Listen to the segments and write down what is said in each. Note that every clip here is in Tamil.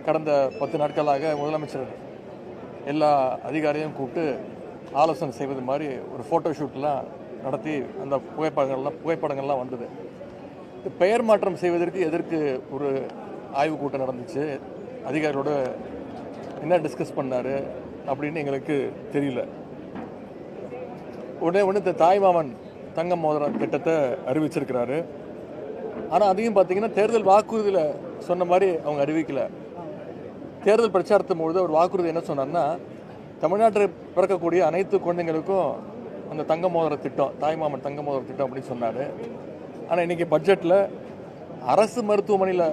கடந்த 10 நாட்களாக முதலமைச்சர் எல்லா அதிகாரியும் கூப்பிட்டு ஆலோசனை செய்வது மாதிரி ஒரு ஃபோட்டோ ஷூட்லாம் நடத்தி அந்த புகைப்படங்கள்லாம் வந்தது. பெயர் மாற்றம் செய்வதற்கு எதற்கு ஒரு ஆய்வு கூட்டம் நடந்துச்சு, அதிகாரிகளோட என்ன டிஸ்கஸ் பண்ணார் அப்படின்னு எங்களுக்கு தெரியல. உடனே இந்த தாய்மாமன் தங்க மோதிரம் திட்டத்தை அறிவிச்சிருக்கிறாரு. ஆனால் அதையும் பார்த்தீங்கன்னா தேர்தல் வாக்குறுதியில் சொன்ன மாதிரி அவங்க அறிவிக்கல. தேர்தல் பிரச்சாரத்தின் பொழுது ஒரு வாக்குறுதி என்ன சொன்னார்னா, தமிழ்நாட்டில் பிறக்கக்கூடிய அனைத்து குழந்தைங்களுக்கும் அந்த தங்க மோதிர திட்டம், தாய்மாமன் தங்க மோதிர திட்டம் அப்படின்னு சொன்னார். ஆனால் இன்றைக்கி பட்ஜெட்டில் அரசு மருத்துவமனையில்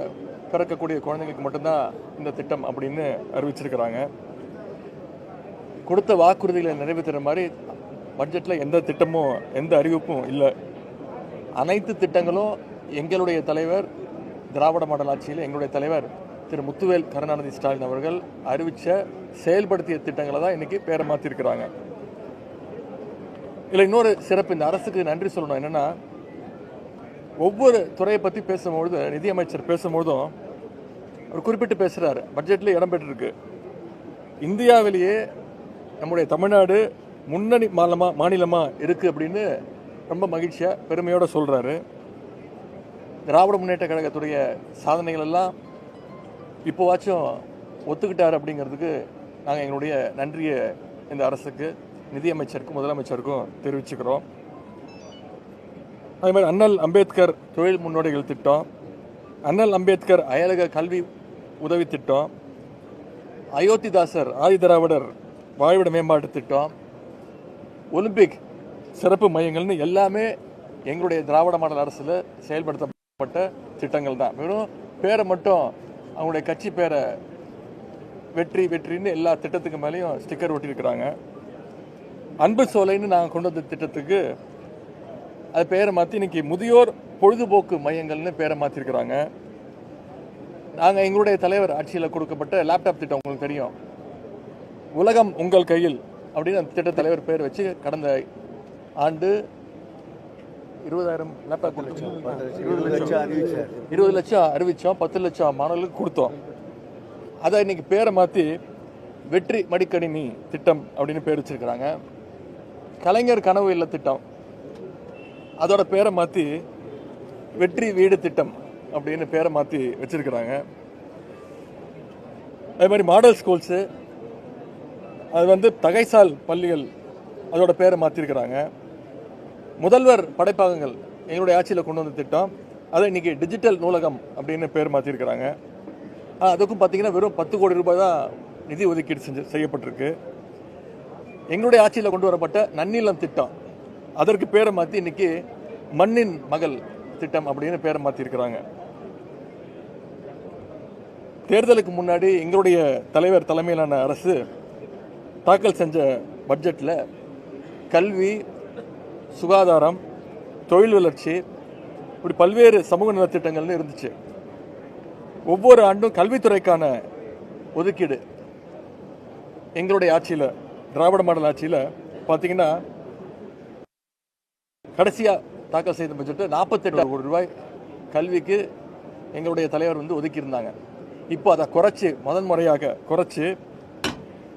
பிறக்கக்கூடிய குழந்தைங்களுக்கு மட்டும்தான் இந்த திட்டம் அப்படின்னு அறிவிச்சிருக்கிறாங்க. கொடுத்த வாக்குறுதிகளை நிறைவேற்றுற மாதிரி பட்ஜெட்டில் எந்த திட்டமும் எந்த அறிவிப்பும் இல்லை. அனைத்து திட்டங்களும் எங்களுடைய தலைவர், திராவிட மாடல் ஆட்சியில் எங்களுடைய தலைவர் திரு முத்துவேல் கருணாநிதி ஸ்டாலின் அவர்கள் அறிவித்த செயல்படுத்திய திட்டங்களை தான் இன்றைக்கி பேரை மாற்றிருக்கிறாங்க. இல்லை இன்னொரு சிறப்பு, இந்த அரசுக்கு நன்றி சொல்லணும். என்னென்னா, ஒவ்வொரு துறையை பற்றி பேசும்பொழுது நிதியமைச்சர் பேசும்பொழுதும் அவர் குறிப்பிட்டு பேசுகிறார். பட்ஜெட்டில் இடம்பெற்றிருக்கு, இந்தியாவிலேயே நம்முடைய தமிழ்நாடு முன்னணி மாநிலமாக இருக்குது அப்படின்னு ரொம்ப மகிழ்ச்சியாக பெருமையோடு சொல்கிறாரு. திராவிட முன்னேற்ற கழகத்துடைய சாதனைகள் எல்லாம் இப்போவாச்சும் ஒத்துக்கிட்டார் அப்படிங்கிறதுக்கு நாங்கள் எங்களுடைய நன்றியை இந்த அரசுக்கு, நிதியமைச்சருக்கும் முதலமைச்சருக்கும் தெரிவிச்சுக்கிறோம். அதே மாதிரி அண்ணல் அம்பேத்கர் தொழில் முன்னோடிகள் திட்டம், அண்ணல் அம்பேத்கர் அயலக கல்வி உதவி திட்டம், அயோத்திதாசர் ஆதிதிராவிடர் வாழ்விட மேம்பாட்டு திட்டம், ஒலிம்பிக் சிறப்பு மையங்கள்னு எல்லாமே எங்களுடைய திராவிட மாடல் அரசில் செயல்படுத்தப்பட்ட திட்டங்கள் தான். வெறும் பேரை மட்டும், அவங்களுடைய கட்சி பேரை வெற்றின்னு எல்லா திட்டத்துக்கு மேலேயும் ஸ்டிக்கர் ஒட்டியிருக்கிறாங்க. அன்பு சோலைன்னு நாங்கள் கொண்டு வந்த திட்டத்துக்கு அது பேரை மாற்றி இன்னைக்கு முதியோர் பொழுதுபோக்கு மையங்கள்னு பேரை மாற்றிருக்கிறாங்க. நாங்கள் எங்களுடைய தலைவர் ஆட்சியில் கொடுக்கப்பட்ட லேப்டாப் திட்டம் உங்களுக்கு தெரியும், உலகம் உங்கள் கையில் அப்படின்னு அந்த திட்ட தலைவர் பேர் வச்சு கடந்த ஆண்டு 20,000 லேப்டாப் 20 லட்சம் அறிவித்தோம், 10 லட்சம் மாணவர்களுக்கு கொடுத்தோம். அதை இன்னைக்கு பேரை மாற்றி வெற்றி மடிக்கணினி திட்டம் அப்படின்னு பேர் வச்சிருக்கிறாங்க. கலைஞர் கனவு இல்ல திட்டம், அதோட பேரை மாற்றி வெற்றி வீடு திட்டம் அப்படின்னு பேரை மாற்றி வச்சிருக்கிறாங்க. அதே மாதிரி மாடல் ஸ்கூல்ஸு, அது தகைசால் பள்ளிகள், அதோட பேரை மாற்றிருக்கிறாங்க. முதல்வர் படைப்பாகங்கள் எங்களுடைய ஆட்சியில் கொண்டு வந்த திட்டம், அதை இன்றைக்கி டிஜிட்டல் நூலகம் அப்படின்னு பேர் மாற்றிருக்கிறாங்க. அதுக்கும் பார்த்தீங்கன்னா வெறும் 10 கோடி ரூபாய் தான் நிதி ஒதுக்கீடு செய்யப்பட்டிருக்கு. எங்களுடைய ஆட்சியில் கொண்டு வரப்பட்ட நன்னிலம் திட்டம், அதற்கு பேரை மாற்றி இன்றைக்கி மண்ணின் மகள் திட்டம் அப்படின்னு பேரை மாற்றிருக்கிறாங்க. தேர்தலுக்கு முன்னாடி எங்களுடைய தலைவர் தலைமையிலான அரசு தாக்கல் செஞ்ச பட்ஜெட்டில் கல்வி, சுகாதாரம், தொழில் வளர்ச்சி, இப்படி பல்வேறு சமூக நலத்திட்டங்கள்னு இருந்துச்சு. ஒவ்வொரு ஆண்டும் கல்வித்துறைக்கான ஒதுக்கீடு எங்களுடைய ஆட்சியில், திராவிட மாடல் ஆட்சியில் பார்த்தீங்கன்னா கடைசியாக தாக்கல் செய்த பட்ஜெட்டு 48 கோடி ரூபாய் கல்விக்கு எங்களுடைய தலைவர் ஒதுக்கியிருந்தாங்க. இப்போ அதை குறைச்சி, முதன்முறையாக குறைச்சி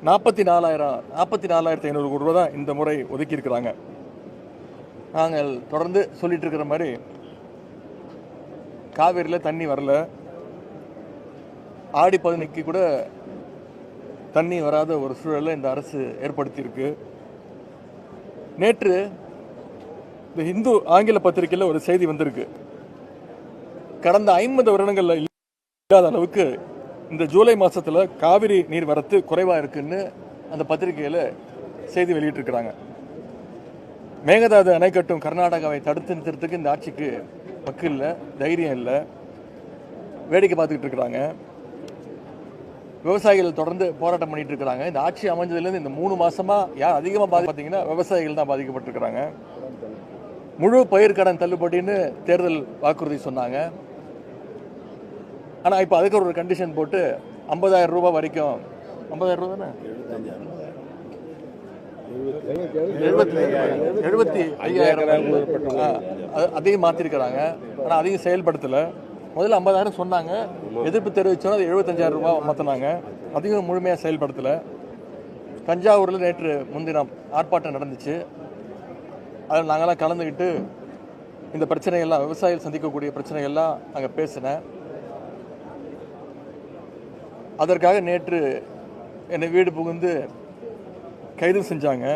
44,500 கோடி ரூபாய் தான் இந்த முறை ஒதுக்கியிருக்கிறாங்க. நாங்கள் தொடர்ந்து சொல்லிட்டு இருக்கிற மாதிரி காவேரியில் தண்ணி வரல, ஆடி 15 கூட தண்ணி வராத ஒரு சூழலை இந்த அரசு ஏற்படுத்தியிருக்கு. நேற்று இந்த இந்து ஆங்கில பத்திரிகையில் ஒரு செய்தி வந்திருக்கு, கடந்த 50 வருடங்களில் இல்லாத அளவுக்கு இந்த ஜூலை மாதத்தில் காவிரி நீர் வரத்து குறைவாக இருக்குன்னு அந்த பத்திரிகையில் செய்தி வெளியிட்டிருக்கிறாங்க. மேகதாது அணை கட்டும் கர்நாடகாவை தடுத்து நிறுத்துறதுக்கு இந்த ஆட்சிக்கு வக்கு இல்லை, தைரியம் இல்லை, வேடிக்கை பார்த்துக்கிட்டு இருக்கிறாங்க. விவசாயிகள் தொடர்ந்து போராட்டம் பண்ணிட்டு இருக்கிறாங்க. இந்த ஆட்சி அமைஞ்சதுலேருந்து இந்த 3 மாசமாக யார் அதிகமாக பார்த்தீங்கன்னா விவசாயிகள் தான் பாதிக்கப்பட்டிருக்கிறாங்க. முழு பயிர்க்கடன் தள்ளுபடின்னு தேர்தல் வாக்குறுதி சொன்னாங்க. ஆனால் இப்போ அதுக்கு ஒரு கண்டிஷன் போட்டு 50,000 ரூபாய் வரைக்கும், 50,000 ரூபா தானே, 75,000 அதையும் மாற்றிருக்கிறாங்க. ஆனால் அதையும் செயல்படுத்தலை. முதல்ல 50,000 சொன்னாங்க, எதிர்ப்பு தெரிவிச்சோன்னா அது 75,000 ரூபாய் மாற்றினாங்க. அதையும் முழுமையாக செயல்படுத்தலை. தஞ்சாவூரில் நேற்று முன்தினம் ஆர்ப்பாட்டம் நடந்துச்சு. அதில் நாங்களாம் கலந்துக்கிட்டு இந்த பிரச்சனைகள்லாம், விவசாயிகள் சந்திக்கக்கூடிய பிரச்சனைகள்லாம் அங்கே பேசினேன். அதற்காக நேற்று என்னை வீடு புகுந்து கைது செஞ்சாங்க.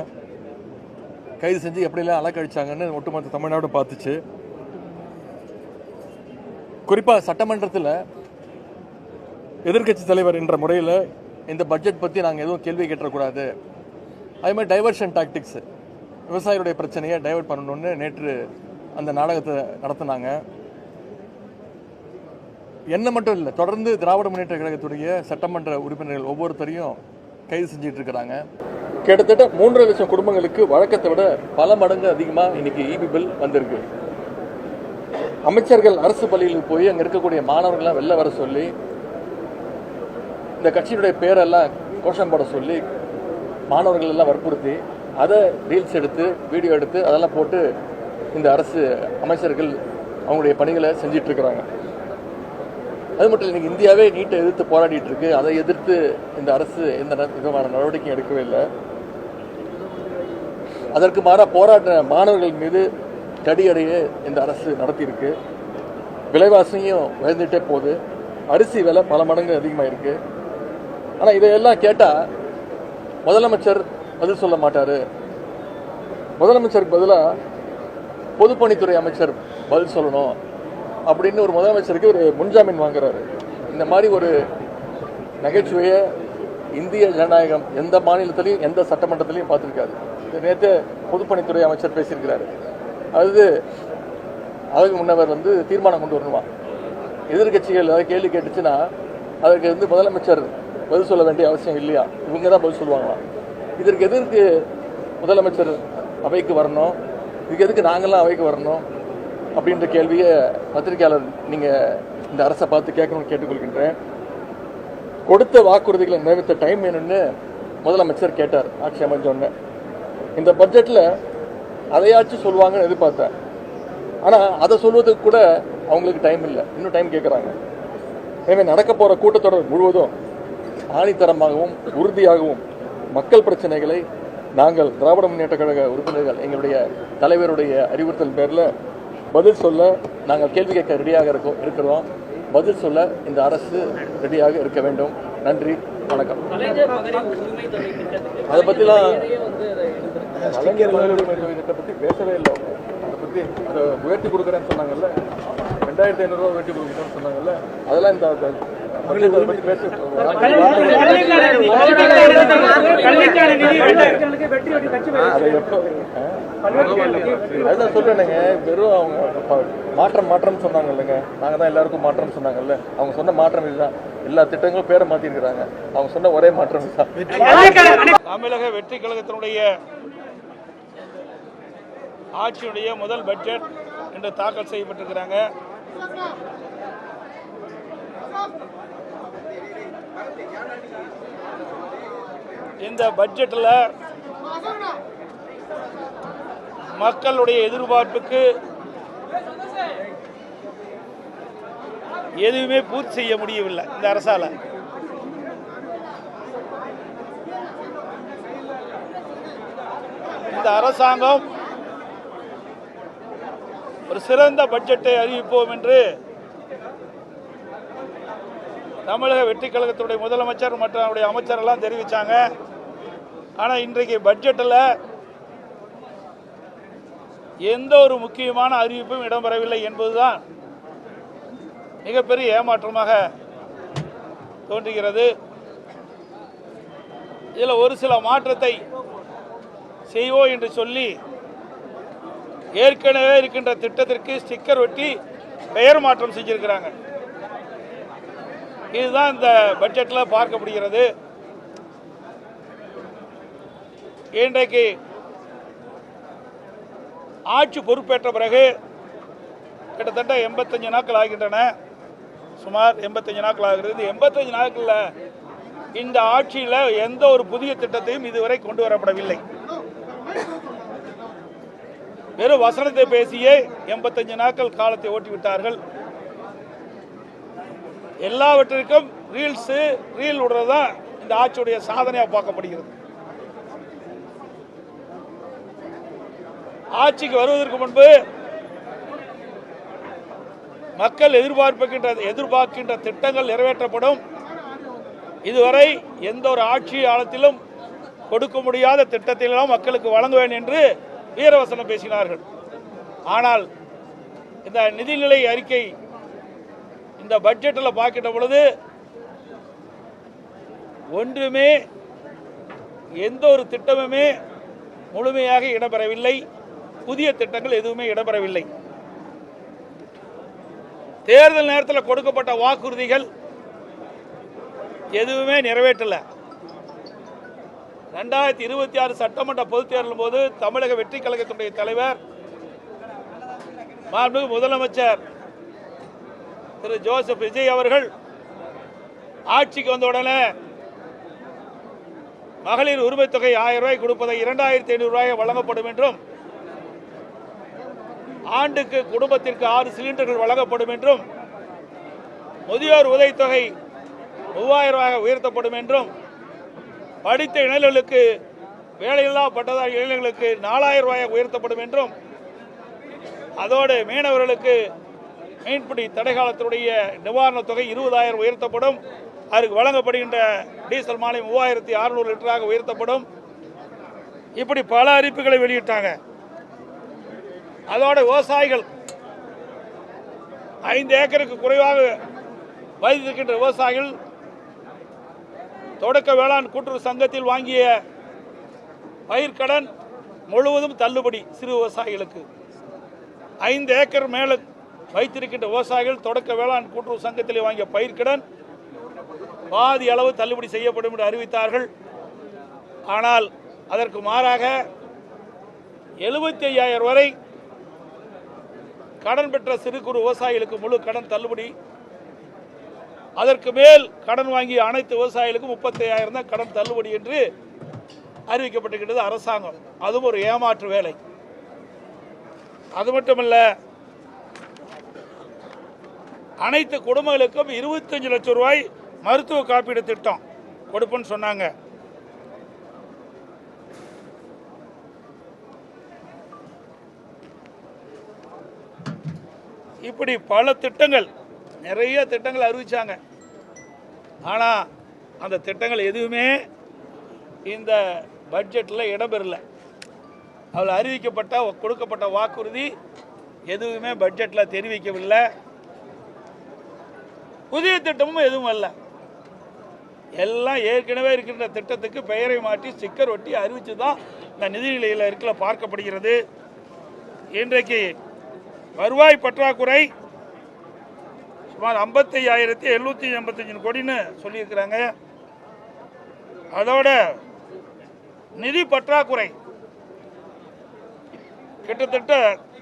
கைது செஞ்சு எப்படிலாம் அலக்கழிச்சாங்கன்னு ஒட்டுமொத்த தமிழ்நாடு பார்த்துச்சு. குறிப்பாக சட்டமன்றத்தில் எதிர்க்கட்சி தலைவர் என்ற முறையில் இந்த பட்ஜெட் பற்றி நாங்கள் எதுவும் கேள்வி கேட்டக்கூடாது, அதே மாதிரி டைவர்ஷன் டாக்டிக்ஸ், விவசாயிகளுடைய பிரச்சனையை டைவர்ட் பண்ணணும்னு நேற்று அந்த நாடகத்தை நடத்தினாங்க. என்ன மட்டும் இல்லை, தொடர்ந்து திராவிட முன்னேற்ற கழகத்துடைய சட்டமன்ற உறுப்பினர்கள் ஒவ்வொருத்தரையும் கைது செஞ்சுட்டு இருக்கிறாங்க. கிட்டத்தட்ட 3.5 லட்சம் குடும்பங்களுக்கு வழக்கத்தை விட பல மடங்கு அதிகமாக இன்னைக்கு இபி பில் வந்திருக்கு. அமைச்சர்கள் அரசு பள்ளிகளுக்கு போய் அங்கே இருக்கக்கூடிய மாணவர்கள்லாம் வெளில வர சொல்லி, இந்த கட்சியினுடைய பேரெல்லாம் கோஷம் போட சொல்லி மாணவர்கள் எல்லாம் வற்புறுத்தி, அதை ரீல்ஸ் எடுத்து வீடியோ எடுத்து அதெல்லாம் போட்டு இந்த அரசு அமைச்சர்கள் அவங்களுடைய பணிகளை செஞ்சிட்டு இருக்கிறாங்க. அது மட்டும் இல்லை, இன்னைக்கு இந்தியாவே நீட்டை எதிர்த்து போராடிட்டு இருக்கு. அதை எதிர்த்து இந்த அரசு எந்த விதமான நடவடிக்கையும் எடுக்கவே இல்லை. அதற்கு மாறாக போராட்ட மாணவர்கள் மீது தடியடையே இந்த அரசு நடத்தியிருக்கு. விலைவாசியும் உயர்ந்துட்டே போகுது. அரிசி விலை பல மடங்கு அதிகமாக இருக்கு. ஆனால் இதையெல்லாம் கேட்டால் முதலமைச்சர் பதில் சொல்ல மாட்டார். முதலமைச்சருக்கு பதிலாக பொதுப்பணித்துறை அமைச்சர் பதில் சொல்லணும் அப்படின்னு ஒரு முதலமைச்சருக்கு ஒரு முன்ஜாமீன் வாங்குறாரு. இந்த மாதிரி ஒரு நகைச்சுவையை இந்திய ஜனநாயகம் எந்த மாநிலத்திலையும் எந்த சட்டமன்றத்திலையும் பார்த்துருக்காது. நேற்று பொதுப்பணித்துறை அமைச்சர் பேசியிருக்கிறாரு. அதுக்கு முன்னவர் தீர்மானம் கொண்டு வரணுமா, எதிர்கட்சிகள் ஏதாவது கேள்வி கேட்டுச்சுன்னா அதற்கு முதலமைச்சர் பதில் சொல்ல வேண்டிய அவசியம் இல்லையா, இவங்க தான் பதில் சொல்லுவாங்களா? இதற்கு எதற்கு முதலமைச்சர் அவைக்கு வரணும், இதுக்கு எதுக்கு நாங்கள்லாம் அவைக்கு வரணும் அப்படின்ற கேள்வியை பத்திரிகையாளர் நீங்கள் இந்த அரசை பார்த்து கேட்கணும்னு கேட்டுக்கொள்கின்றேன். கொடுத்த வாக்குறுதிகளை நிறைவேற்ற டைம் வேணும்னு முதலமைச்சர் கேட்டார் ஆட்சி அமைஞ்சோன்னு. இந்த பட்ஜெட்டில் அதையாச்சும் சொல்லுவாங்கன்னு எதிர்பார்த்தேன். ஆனால் அதை சொல்வதுக்கு கூட அவங்களுக்கு டைம் இல்லை, இன்னும் டைம் கேட்குறாங்க. எனவே நடக்க போகிற கூட்டத்தொடர் முழுவதும் ஆணித்தரமாகவும் உறுதியாகவும் மக்கள் பிரச்சனைகளை நாங்கள் திராவிட முன்னேற்ற கழக உறுப்பினர்கள் எங்களுடைய தலைவருடைய அறிவுறுத்தல் பேரில் பதில் சொல்ல நாங்கள் கேள்வி கேட்க ரெடியாக இருக்கிறோம். பதில் சொல்ல இந்த அரசு ரெடியாக இருக்க வேண்டும். நன்றி, வணக்கம். அதை பற்றிலாம் கலைஞர் மகளிர் உரிமை திட்டத்தை பற்றி பேசவே இல்லை. அதை பற்றி அதை உயர்த்தி கொடுக்குறேன்னு சொன்னாங்கல்ல, 2,500 ரூபா உயர்த்தி கொடுக்குறேன்னு சொன்னாங்கல்ல, அதெல்லாம் இந்த மகளிர் அதை பற்றி பேச அதை எப்போ அதுதான் சொல்றேனுங்க. வெறும் அவங்க மாற்றம் சொன்னாங்க இல்லைங்க, நாங்கள் தான் எல்லாருக்கும் மாற்றம் சொன்னாங்கல்ல, அவங்க சொன்ன மாற்றம் இதுதான். எல்லா திட்டங்களும் பேரை மாற்றிருக்கிறாங்க, அவங்க சொன்ன ஒரே மாற்றம் இதுதான். தமிழக வெற்றி கழகத்தினுடைய ஆட்சியுடைய முதல் பட்ஜெட் இன்று தாக்கல் செய்யப்பட்டிருக்கிறாங்க. இந்த பட்ஜெட்டில் மக்களுடைய எதிர்பார்ப்புக்கு எதுவுமே பூர்த்தி செய்ய முடியவில்லை இந்த அரசால. இந்த அரசாங்கம் ஒரு சிறந்த பட்ஜெட்டை அறிவிப்போம் என்று தமிழக வெற்றி கழகத்துடைய முதலமைச்சர் மற்றும் அவருடைய அமைச்சரெல்லாம் தெரிவித்தாங்க. ஆனால் இன்றைக்கு பட்ஜெட்டில் எந்த ஒரு முக்கியமான அறிவிப்பும் இடம்பெறவில்லை என்பதுதான் மிகப்பெரிய ஏமாற்றமாக தோன்றுகிறது. இதில் ஒரு சில மாற்றத்தை செய்வோம் என்று சொல்லி ஏற்கனவே இருக்கின்ற திட்டத்திற்கு ஸ்டிக்கர் ஒட்டி பெயர் மாற்றம் செஞ்சிருக்கிறாங்க. இதுதான் இந்த பட்ஜெட்டில் பார்க்கப்படுகிறது. இன்றைக்கு ஆட்சி பொறுப்பேற்ற பிறகு கிட்டத்தட்ட 85 நாட்கள் ஆகின்றன. சுமார் 85 நாட்கள் ஆகிறது. இந்த 85 நாட்களில் இந்த ஆட்சியில் எந்த ஒரு புதிய திட்டத்தையும் இதுவரை கொண்டு வரப்படவில்லை. வெறும் வசனத்தை பேசியே 85 நாட்கள் காலத்தை ஓட்டிவிட்டார்கள். எல்லாவற்றிற்கும் ரீல் விடுறது தான் இந்த ஆட்சியுடைய சாதனையாக பார்க்கப்படுகிறது. ஆட்சிக்கு வருவதற்கு முன்பு மக்கள் எதிர்பார்க்கின்ற திட்டங்கள் நிறைவேற்றப்படும். இதுவரை எந்த ஒரு ஆட்சி காலத்திலும் கொடுக்க முடியாத திட்டத்திலெல்லாம் மக்களுக்கு வழங்குவேன் என்று வீரவசனம் பேசினார்கள். ஆனால் இந்த நிதிநிலை அறிக்கை இந்த பட்ஜெட்டில் பார்க்கின்ற பொழுது ஒன்றுமே எந்த ஒரு திட்டமுமே முழுமையாக இடம்பெறவில்லை. புதிய திட்டங்கள் எதுவுமே இடம்பெறவில்லை. தேர்தல் நேரத்தில் கொடுக்கப்பட்ட வாக்குறுதிகள் எதுவுமே நிறைவேற்றல. 2026 சட்டமன்ற பொதுத் தேர்தலின் போது தமிழக வெற்றி கழகத்தினுடைய தலைவர் மாண்புமிகு முதலமைச்சர் திரு ஜோசப் விஜய் அவர்கள் ஆட்சிக்கு வந்தவுடனே மகளிர் உரிமை தொகை 1000 ரூபாய் கொடுப்பதை 2500 ரூபாய் வழங்கப்படும் என்றும், ஆண்டுக்கு குடும்பத்திற்கு 6 சிலிண்டர்கள் வழங்கப்படும் என்றும், முதியோர் உதவித்தொகை 3000 ரூபாய் உயர்த்தப்படும் என்றும், படித்த இளைஞர்களுக்கு வேலையில்லா பட்டதாரி இளைஞர்களுக்கு 4000 ரூபாய் உயர்த்தப்படும் என்றும், அதோடு மீனவர்களுக்கு மீன்பிடி தடைக்காலத்தினுடைய நிவாரணத் தொகை 20,000 உயர்த்தப்படும். அதற்கு வழங்கப்படுகின்ற டீசல் மானியம் 3600 லிட்டராக உயர்த்தப்படும். இப்படி பல அறிவிப்புகளை வெளியிட்டாங்க. அதோட விவசாயிகள் 5 ஏக்கருக்கு குறைவாக வைத்திருக்கின்ற விவசாயிகள் தொடக்க வேளாண் கூட்டுறவு சங்கத்தில் வாங்கிய பயிர்க்கடன் முழுவதும் தள்ளுபடி. சிறு விவசாயிகளுக்கு 5 ஏக்கர் மேல வைத்திருக்கின்ற விவசாயிகள் தொடக்க வேளாண் கூட்டுறவு சங்கத்தில் வாங்கிய பயிர்க்கடன் பாதி அளவு தள்ளுபடி செய்யப்படும் என்று அறிவித்தார்கள். ஆனால் அதற்கு மாறாக 75,000 வரை கடன் பெற்ற சிறு குறு விவசாயிகளுக்கு முழு கடன் தள்ளுபடி. அதற்கு மேல் கடன் வாங்கிய அனைத்து விவசாயிகளுக்கும் 35,000 தான் கடன் தள்ளுபடி என்று அறிவிக்கப்பட்டிருக்கிறது அரசாங்கம். அதுவும் ஒரு ஏமாற்று வேலை. அது மட்டுமல்ல, அனைத்து குடும்பங்களுக்கும் 25 லட்சம் ரூபாய் மருத்துவ காப்பீடு திட்டம் கொடுப்போன்னு சொன்னாங்க. இப்படி பல திட்டங்கள், நிறைய திட்டங்கள் அறிவிச்சாங்க. ஆனால் அந்த திட்டங்கள் எதுவுமே இந்த பட்ஜெட்டில் இடம்பெறல. அதில் அறிவிக்கப்பட்ட கொடுக்கப்பட்ட வாக்குறுதி எதுவுமே பட்ஜெட்டில் தெரிவிக்கவில்லை. புதிய திட்டமும் எதுவும் அல்ல. எல்லாம் ஏற்கனவே இருக்கின்ற திட்டத்துக்கு பெயரை மாற்றி ஸ்டிக்கர் ஒட்டி அறிவித்து தான் இந்த நிதிநிலையில் இருக்கல பார்க்கப்படுகிறது. இன்றைக்கு வருவாய் பற்றாக்குறை சுமார் 55,785 கோடின்னு சொல்லியிருக்கிறாங்க. அதோட நிதி பற்றாக்குறை கிட்டத்தட்ட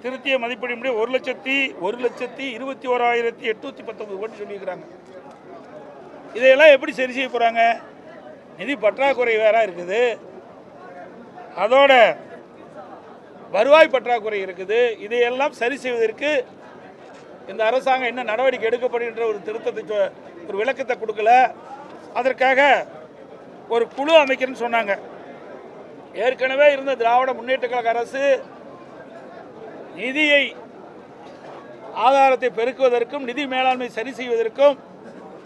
திருத்திய மதிப்பீடு 1,21,819 கோடி சொல்லியிருக்கிறாங்க. இதையெல்லாம் எப்படி சரி செய்ய போகிறாங்க? நிதி பற்றாக்குறை வேற இருக்குது, அதோட வருவாய் பற்றாக்குறை இருக்குது. இதையெல்லாம் சரி செய்வதற்கு இந்த அரசாங்கம் என்ன நடவடிக்கை எடுக்கப்படுகின்ற ஒரு திருத்தத்தை, ஒரு விளக்கத்தை கொடுக்கல. அதற்காக ஒரு குழு அமைக்கிறேன்னு சொன்னாங்க. ஏற்கனவே இருந்த திராவிட முன்னேற்ற கழக அரசு நிதியை ஆதாரத்தை பெருக்குவதற்கும் நிதி மேலாண்மை சரி செய்வதற்கும்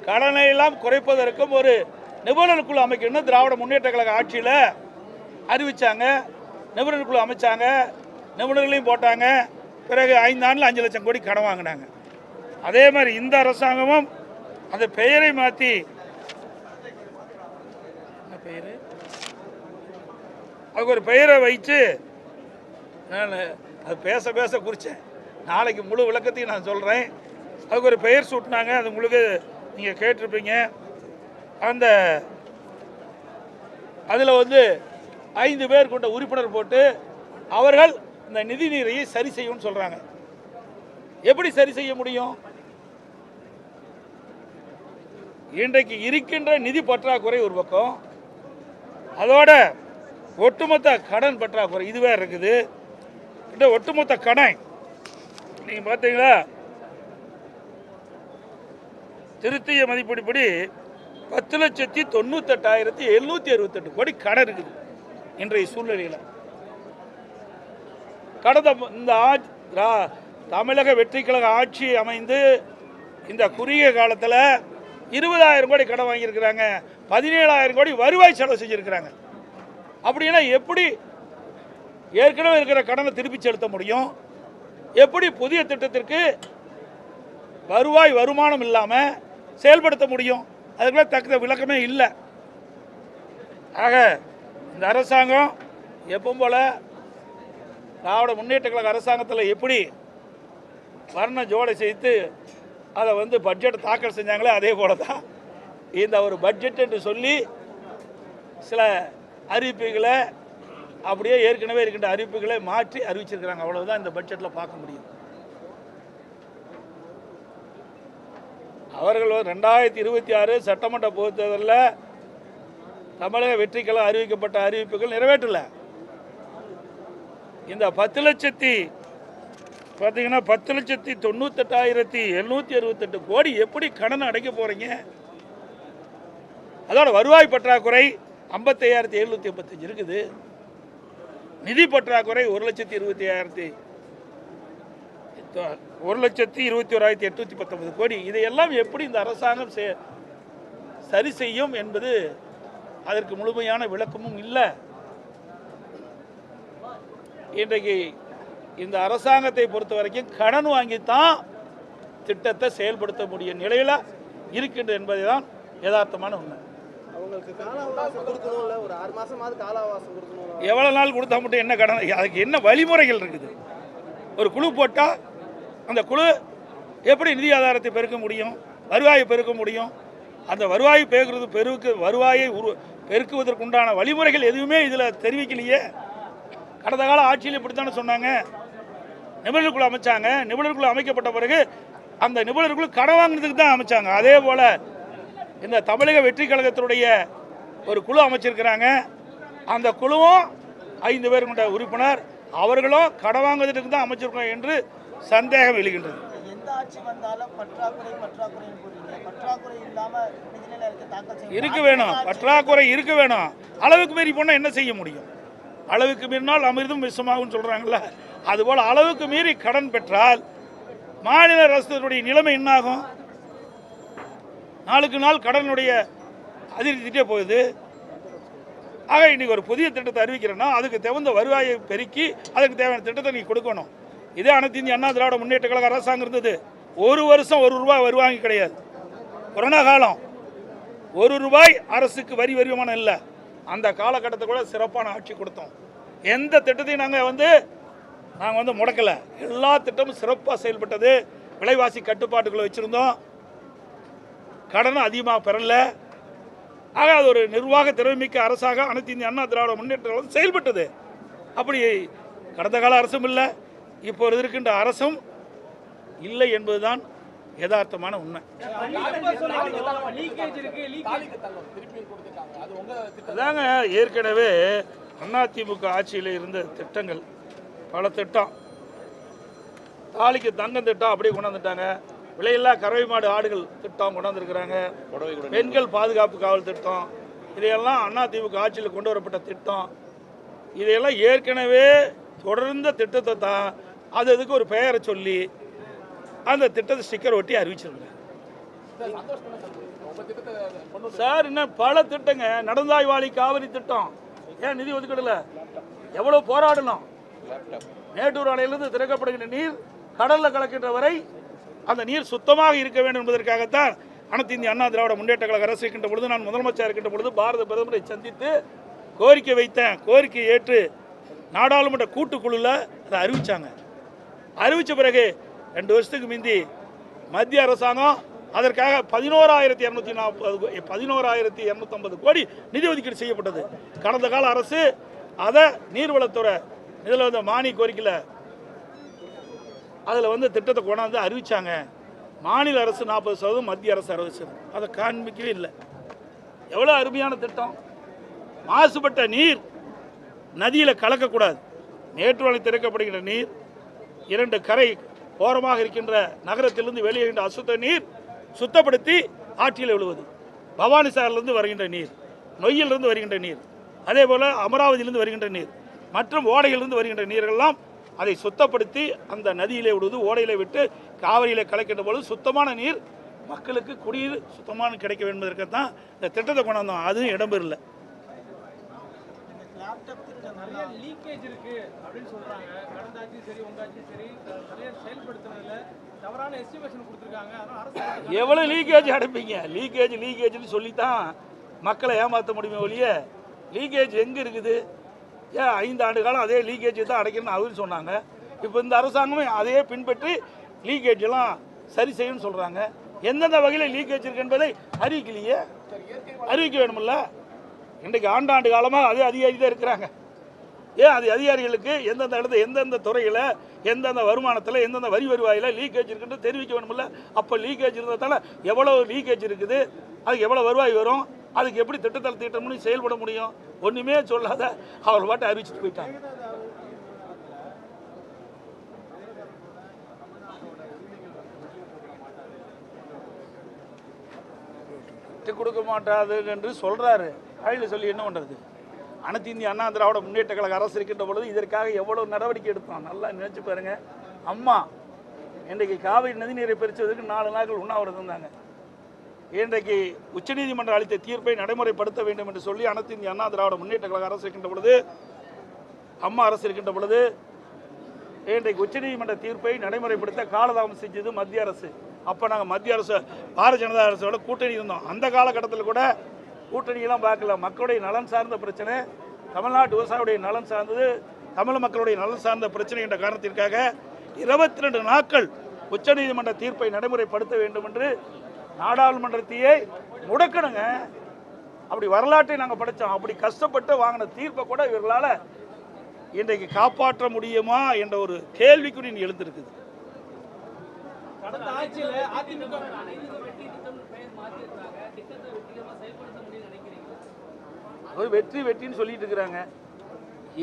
கடனை எல்லாம் குறைப்பதற்கும் ஒரு நிபுணர் குழு அமைக்கணும்னு திராவிட முன்னேற்ற கழக ஆட்சியில் அறிவிச்சாங்க. நிபுணர் குழு அமைச்சாங்க, நிபுணர்களையும் போட்டாங்க. பிறகு 5 ஆண்டில் 5 லட்சம் கோடி கடன் வாங்கினாங்க. அதே மாதிரி இந்த அரசாங்கமும் அந்த பெயரை மாற்றி, அதுக்கு ஒரு பெயரை வைத்து, நான் அது பேச பேச குறித்தேன், நாளைக்கு முழு விளக்கத்தையும் நான் சொல்கிறேன். அதுக்கு ஒரு பெயர் சூட்டினாங்க, அது உங்களுக்கு நீங்கள் கேட்டிருப்பீங்க. அந்த அதில் 5 பேர் கொண்ட உறுப்பினர் போட்டு அவர்கள் இந்த நிதி நீரையை சரி செய்யும்னு சொல்கிறாங்க. எப்படி சரி செய்ய முடியும்? இன்றைக்கு இருக்கின்ற நிதி பற்றாக்குறை ஒரு பக்கம், அதோட ஒட்டுமொத்த கடன் பற்றாக்குறை இதுவே இருக்குது. இந்த ஒட்டுமொத்த கடன் நீங்கள் பார்த்தீங்களா, திருத்திய மதிப்பீடுபடி 10,98,768 கோடி கடன் இருக்குது இன்றைய சூழ்நிலையில். கடந்த இந்த தமிழக வெற்றி கழக ஆட்சி அமைந்து இந்த குறுகிய காலத்தில் 20,000 கோடி கடன் வாங்கியிருக்கிறாங்க, 17,000 கோடி வருவாய் செலவு செஞ்சுருக்கிறாங்க. அப்படின்னா எப்படி ஏற்கனவே இருக்கிற கடனை திருப்பி செலுத்த முடியும்? எப்படி புதிய திட்டத்திற்கு வருமானம் இல்லாமல் செயல்படுத்த முடியும்? அதுக்கெல்லாம் தக்க விளக்கமே இல்லை. ஆக இந்த அரசாங்கம் எப்பவும் போல திராவிட முன்னேற்ற கழக அரசாங்கத்தில் எப்படி வர்ண ஜோடை செய்து அதை பட்ஜெட் தாக்கல் செஞ்சாங்களே அதே போல தான் இந்த ஒரு பட்ஜெட் என்று சொல்லி சில அறிவிப்புகளை அப்படியே ஏற்கனவே இருக்கின்ற அறிவிப்புகளை மாற்றி அறிவிச்சிருக்கிறாங்க. அவ்வளவுதான் இந்த பட்ஜெட்டில் பார்க்க முடியும். அவர்கள் 2026 சட்டமன்ற பொதுத் தேர்தலில் தமிழக வெற்றி கழகம் அறிவிக்கப்பட்ட அறிவிப்புகள் நிறைவேற்றல. இந்த 10,98,768 கோடி எப்படி கடன் அடைக்க போறீங்க? அதோட வருவாய் பற்றாக்குறை 55,785 இருக்குது. நிதி பற்றாக்குறை 1,21,819 கோடி. இதையெல்லாம் எப்படி இந்த அரசாங்கம் சரி செய்யும் என்பது அதற்கு முழுமையான விளக்கமும் இல்லை. இன்றைக்கு இந்த அரசாங்கத்தை பொறுத்த வரைக்கும் கடன் வாங்கித்தான் திட்டத்தை செயல்படுத்த முடியும் நிலையில் இருக்கின்றது என்பதை தான் யதார்த்தமான உண்மை. அவங்களுக்கு கால அவகாசம் கொடுக்கணும்ல, ஒரு 6 மாசமாவது கால அவகாசம் கொடுக்கணும். எவ்வளவு நாள் கொடுத்தா மட்டும் என்ன கடன்? அதுக்கு என்ன வழிமுறைகள் இருக்குது? ஒரு குழு போட்டால் அந்த குழு எப்படி நிதி ஆதாரத்தை பெருக்க முடியும், வருவாயை பெருக்க முடியும்? அந்த வருவாயை வருவாயை பெருக்குவதற்குண்டான வழிமுறைகள் எதுவுமே இதில் தெரிவிக்கலையே. கடந்த கால ஆட்சியில் இப்படித்தானே சொன்னாங்க. நிபுணர்குழு அமைச்சாங்க. நிபுணர்குழு அமைக்கப்பட்ட பிறகு அந்த நிபுணர்குழு கடன் வாங்குறதுக்கு தான் அமைச்சாங்க. அதே போல் இந்த தமிழக வெற்றி கழகத்தினுடைய ஒரு குழு அமைச்சிருக்கிறாங்க. அந்த குழுவும் 5 பேர் கொண்ட உறுப்பினர், அவர்களும் கடன் வாங்குவதற்கு தான் அமைச்சிருக்கோம் என்று சந்தேகம் எழுகின்றது. எந்த ஆட்சி வந்தாலும் பற்றாக்குறை இல்லாம நிதிநிலை அறிக்கை தாக்கல் இருக்க வேணும். பற்றாக்குறை இருக்க வேணும். அளவுக்கு மீறி போனால் என்ன செய்ய முடியும்? அளவுக்கு மீறினால் அமிர்தம் விஷமாகும் சொல்றாங்கல்ல, அதுபோல் அளவுக்கு மீறி கடன் பெற்றால் மாநில அரசுடைய நிலைமை என்னாகும்? நாளுக்கு நாள் கடனுடைய அதிகரித்துட்டே போகுது. ஆக இன்னைக்கு ஒரு புதிய திட்டத்தை அறிவிக்கிறேன்னா அதுக்கு தகுந்த வருவாயை பெருக்கி அதுக்கு தேவையான திட்டத்தை நீ கொடுக்கணும். இதே அனைத்து இந்திய அண்ணா திராவிட முன்னேற்ற கழக அரசாங்கம் இருந்தது. ஒரு வருஷம் 1 ரூபாய் வருவாங்க கிடையாது. கொரோனா காலம் 1 ரூபாய் அரசுக்கு வரி வருமானம் இல்லை. அந்த காலகட்டத்தை கூட சிறப்பான ஆட்சி கொடுத்தோம். எந்த திட்டத்தையும் நாங்கள் முடக்கலை. எல்லா திட்டமும் சிறப்பாக செயல்பட்டது. விலைவாசி கட்டுப்பாட்டுக்குள்ள வச்சுருந்தோம். கடனும் அதிகமாக பெறல. ஆக அது ஒரு நிர்வாக திறமைமிக்க அரசாக அனைத்து இந்திய அண்ணா திராவிட முன்னேற்ற கழகம் செயல்பட்டது. அப்படி கடந்த கால அரசும் இல்லை, இப்போ இருக்கின்ற அரசும் இல்லை என்பதுதான் யதார்த்தமான உண்மை. அதாங்க ஏற்கனவே அதிமுக ஆட்சியில் இருந்த திட்டங்கள் பல திட்டம். தாலிக்கு தங்கம் திட்டம் அப்படியே கொண்டாந்துட்டாங்க. விலையில்லா கறவை மாடு ஆடுகள் திட்டம் கொண்டாந்துருக்கிறாங்க. பெண்கள் பாதுகாப்பு காவல் திட்டம், இதையெல்லாம் அதிமுக ஆட்சியில் கொண்டு வரப்பட்ட திட்டம். இதையெல்லாம் ஏற்கனவே தொடர்ந்த திட்டத்தை தான் அதுக்கு ஒரு பெயரை சொல்லி அந்த திட்டத்தை ஸ்டிக்கர் ஒட்டி அறிவிச்சிருக்கிறாங்க. சார் இன்னும் பல திட்டங்க. நடந்தாய்வாளி காவிரி திட்டம் ஏன் நிதி ஒதுக்கீடுல எவ்வளவு போராடணும்? மேட்டூர் அணையிலிருந்து திறக்கப்படுகின்ற நீர் கடலில் கலக்கின்ற வரை அந்த நீர் சுத்தமாக இருக்க வேண்டும் என்பதற்காகத்தான் அனைத்து இந்திய அண்ணா திராவிட முன்னேற்ற கழக அரசு இருக்கின்ற பொழுது, நான் முதலமைச்சர் இருக்கின்ற பொழுது பாரத பிரதமரை சந்தித்து கோரிக்கை வைத்தேன். கோரிக்கை ஏற்று நாடாளுமன்ற கூட்டுக்குழுவில் அதை அறிவித்தாங்க. அறிவித்த பிறகு 2 வருஷத்துக்கு முந்தி மத்திய அரசாங்கம் அதற்காக 11,250 கோடி நிதி ஒதுக்கீடு செய்யப்பட்டது. கடந்த கால அரசு அதை நீர்வளத்துறை இதில் மானிய கோரிக்கையில் அதில் திட்டத்தை கொண்டாந்து அறிவித்தாங்க. மாநில அரசு 40%, மத்திய அரசு 60%. அதை காண்பிக்கவே இல்லை. எவ்வளோ அருமையான திட்டம்! மாசுபட்ட நீர் நதியில் கலக்கக்கூடாது. மேட்டூர் அணை திறக்கப்படுகின்ற நீர் 2 கரை ஓரமாக இருக்கின்ற நகரத்திலிருந்து வெளியேறுகின்ற அசுத்த நீர் சுத்தப்படுத்தி ஆற்றில் விழுவது. பவானி சாகரிலிருந்து வருகின்ற நீர், நொய்யிலிருந்து வருகின்ற நீர், அதே போல் அமராவதியிலிருந்து வருகின்ற நீர் மற்றும் ஓடையிலிருந்து வருகின்ற நீர்களெல்லாம் அதை சுத்தப்படுத்தி அந்த நதியிலே விடுவது, ஓடையிலே விட்டு காவிரியில் கலக்கின்ற பொழுது சுத்தமான நீர் மக்களுக்கு குடிநீர் சுத்தமான கிடைக்க வேண்டும் என்பதற்காகத்தான் இந்த திட்டத்தை கொண்டாந்தோம். அதுவும் இடம்பெறல. நிறைய லீக்கேஜ் இருக்கு அப்படின்னு சொல்றாங்க. கடந்த ஆட்சியும் சரி உங்க ஆட்சியும் சரி நிறைய செயல்படுத்துறதுல தவறான எஸ்டிமேஷன் கொடுத்துருக்காங்க. அதனால அரசு எவ்வளோ லீக்கேஜ் அடைப்பீங்க? லீக்கேஜ்னு சொல்லித்தான் மக்களை ஏமாற்ற முடியுமே ஒழிய லீக்கேஜ் எங்கே இருக்குது? ஏன் 5 ஆண்டு காலம் அதே லீக்கேஜ் தான் அடைக்கணும்னு அவர் சொன்னாங்க. இப்போ இந்த அரசாங்கமே அதையே பின்பற்றி லீக்கேஜ் எல்லாம் சரி செய்யணும்னு சொல்கிறாங்க. எந்தெந்த வகையில் லீக்கேஜ் இருக்கு என்பதை அறிவிக்கலையே, அறிவிக்க வேணுமில்ல. இன்றைக்கு ஆண்டாண்டு காலமாக அதே அதிகாரி தான் இருக்கிறாங்க. ஏன் அது அதிகாரிகளுக்கு எந்தெந்த இடத்துல எந்தெந்த துறையில் எந்தெந்த வருமானத்தில் எந்தெந்த வரி வருவாயில் லீக்கேஜ் இருக்குன்னு தெரிவிக்க வேணுமில்ல. அப்போ லீக்கேஜ் இருந்ததால எவ்வளோ லீக்கேஜ் இருக்குது, அதுக்கு எவ்வளோ வருவாய் வரும், அதுக்கு எப்படி திட்டத்தில் திட்டம்னு செயல்பட முடியும்? ஒன்றுமே சொல்லாத அவர் பாட்டு அறிவிச்சுட்டு போயிட்டாங்க. விட்டு கொடுக்க மாட்டாது என்று சொல்கிறாரு. வாயில சொல்லி என்ன பண்ணுறது? அனைத்து இந்திய அண்ணா திராவிட முன்னேற்ற கழக அரசு இருக்கின்ற பொழுது இதற்காக எவ்வளோ நடவடிக்கை எடுத்தோம் நல்லா நினைச்சு பாருங்க. அம்மா இன்றைக்கு காவிரி நதிநீரை பிரித்ததற்கு 4 நாட்கள் உண்ணாவிரதம் இருந்தாங்க. இன்றைக்கு உச்சநீதிமன்றம் அளித்த தீர்ப்பை நடைமுறைப்படுத்த வேண்டும் என்று சொல்லி அனைத்து இந்திய அண்ணா திராவிட முன்னேற்ற கழக அரசு இருக்கின்ற பொழுது, அம்மா அரசு இருக்கின்ற பொழுது இன்றைக்கு உச்சநீதிமன்ற தீர்ப்பை நடைமுறைப்படுத்த காலதாமம் செஞ்சது மத்திய அரசு. அப்போ நாங்கள் மத்திய அரசு பாரதிய ஜனதா அரசோட கூட்டணி இருந்தோம். அந்த காலகட்டத்தில் கூட கூட்டணியெல்லாம் பார்க்கல. மக்களுடைய நலன் சார்ந்த பிரச்சனை, தமிழ்நாட்டு விவசாயியுடைய நலன் சார்ந்தது, தமிழ் மக்களுடைய நலன் சார்ந்த பிரச்சனை என்ற காரணத்திற்காக 22 நாட்கள் உச்சநீதிமன்ற தீர்ப்பை நடைமுறைப்படுத்த வேண்டும் என்று நாடாளுமன்றத்தையே முடக்கணுங்க. அப்படி வரலாற்றை நாங்கள் படித்தோம். அப்படி கஷ்டப்பட்டு வாங்கின தீர்ப்பை கூட இவர்களால் இன்றைக்கு காப்பாற்ற முடியுமா என்ற ஒரு கேள்விக்குறி எழுந்திருக்குது. கடந்த ஆட்சியில் அதிமுக வெற்றின்னு சொல்லிட்டு இருக்கிறாங்க.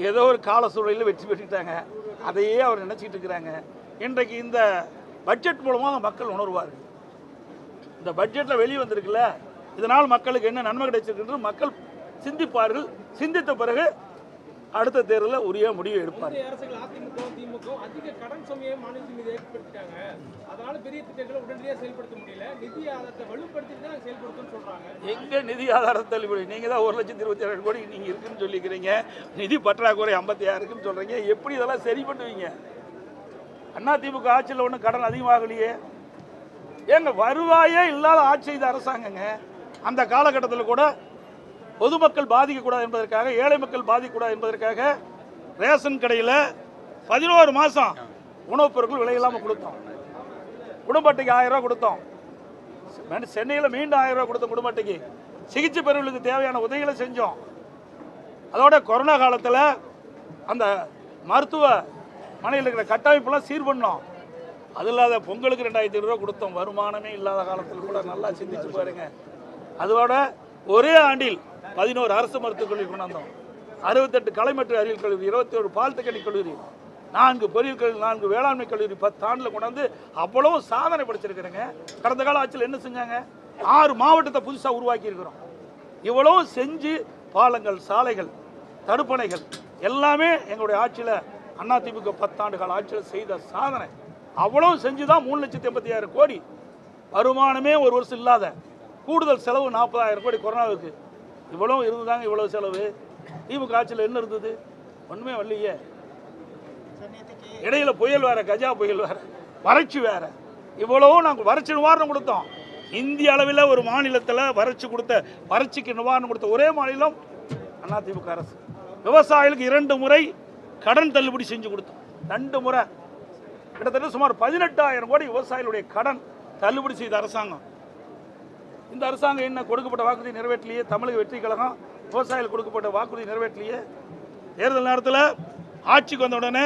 ஏதோ ஒரு கால சூழலில் வெற்றி பெற்றுட்டாங்க. அதையே அவர் நினைச்சிட்டு இருக்கிறாங்க. இன்றைக்கு இந்த பட்ஜெட் மூலமாக மக்கள் உணர்வார்கள். இந்த பட்ஜெட்டில் வெளியே வந்திருக்குல்ல, இதனால் மக்களுக்கு என்ன நன்மை கிடைச்சிருக்கு மக்கள் சிந்திப்பார்கள். சிந்தித்த பிறகு அடுத்த தேர்தலில் உரிய முடிவு எடுப்பார்கள். அரசுகள் அதிமுக திமுக அதிக கடன் சுமையை மாநிலத்தின் மீது ஏற்படுத்திட்டாங்க. அதனால பெரிய திட்டங்களை உடனடியாக செயல்படுத்த முடியல. நிதி ஆதாரத்தை வலுப்படுத்திட்டு தான் செயல்படுத்தணும்னு சொல்றாங்க. எங்க நிதி ஆதாரத்தை தள்ளுபடி? நீங்க தான் 1,27,000 கோடி நீங்க இருக்குன்னு சொல்லிக்கிறீங்க. நிதி பற்றாக்குறை 56 இருக்குன்னு சொல்றீங்க. எப்படி இதெல்லாம் சரி பண்ணுவீங்க? அதிமுக ஆட்சியில் ஒன்றும் கடன் அதிகமாகலையே. ஏங்க வருவாயே இல்லாத ஆட்சி செய்த அரசாங்கங்க. அந்த காலகட்டத்தில் கூட பொதுமக்கள் பாதிக்கக்கூடாது என்பதற்காக, ஏழை மக்கள் பாதிக்கக்கூடாது என்பதற்காக ரேஷன் கடையில் 11 மாதம் உணவுப் பொருட்கள் விலையில்லாமல் கொடுத்தோம். குடும்ப அட்டைக்கு 1000 ரூபா கொடுத்தோம். சென்னையில் மீண்டும் 1000 ரூபா கொடுத்தோம். குடும்ப அட்டைக்கு சிகிச்சை பெறுவர்களுக்கு தேவையான உதவிகளை செஞ்சோம். அதோட கொரோனா காலத்தில் அந்த மருத்துவ மனையில் இருக்கிற கட்டமைப்பெல்லாம் சீர் பண்ணோம். அது இல்லாத பொங்கலுக்கு 2500 ரூபா கொடுத்தோம். வருமானமே இல்லாத காலத்தில் கூட நல்லா சிந்திச்சு பாருங்க. அதோட ஒரே ஆண்டில் 11 அரசு மருத்துவக் கல்லூரி கொண்டாந்தோம். 68 கலை மற்றும் அறிவியல் கல்லூரி, 21 பாலிடெக்னிக் கல்லூரி, 4 பொறியியல் கல்லூரி, 4 வேளாண்மை கல்லூரி 10 ஆண்டில் கொண்டாந்து அவ்வளவு சாதனை படிச்சிருக்கிறேங்க. கடந்த கால ஆட்சியில் என்ன செஞ்சாங்க? 6 மாவட்டத்தை புதுசாக உருவாக்கி இருக்கிறோம். இவ்வளவு செஞ்சு பாலங்கள், சாலைகள், தடுப்பணைகள் எல்லாமே எங்களுடைய ஆட்சியில் அதிமுக 10 ஆண்டு கால ஆட்சியில் செய்த சாதனை. அவ்வளவு செஞ்சு தான் 3,86,000 கோடி வருமானமே ஒரு வருஷம் இல்லாத கூடுதல் செலவு 40,000 கோடி கொரோனாவுக்கு. இவ்வளவு இருந்துதாங்க இவ்வளவு செலவு. திமுக ஆட்சியில் என்ன இருந்தது? ஒன்றுமே வரலையே. இடையில புயல் வேற, கஜா புயல் வேற, வறட்சி வேற. இவ்வளவும் நாங்கள் வறட்சி நிவாரணம் கொடுத்தோம். இந்திய அளவில் ஒரு மாநிலத்தில் வறட்சிக்கு நிவாரணம் கொடுத்த ஒரே மாநிலம் அதிமுக அரசு. விவசாயிகளுக்கு 2 முறை கடன் தள்ளுபடி செஞ்சு கொடுத்தோம். 2 முறை கிட்டத்தட்ட சுமார் 18,000 கோடி விவசாயிகளுடைய கடன் தள்ளுபடி செய்த அரசாங்கம். இந்த அரசாங்கம் என்ன கொடுக்கப்பட்ட வாக்குறுதி நிறைவேற்றலையே. தமிழக வெற்றி கழகம் விவசாயிகள் கொடுக்கப்பட்ட வாக்குறுதி நிறைவேற்றலையே. தேர்தல் நேரத்தில் ஆட்சிக்கு வந்த உடனே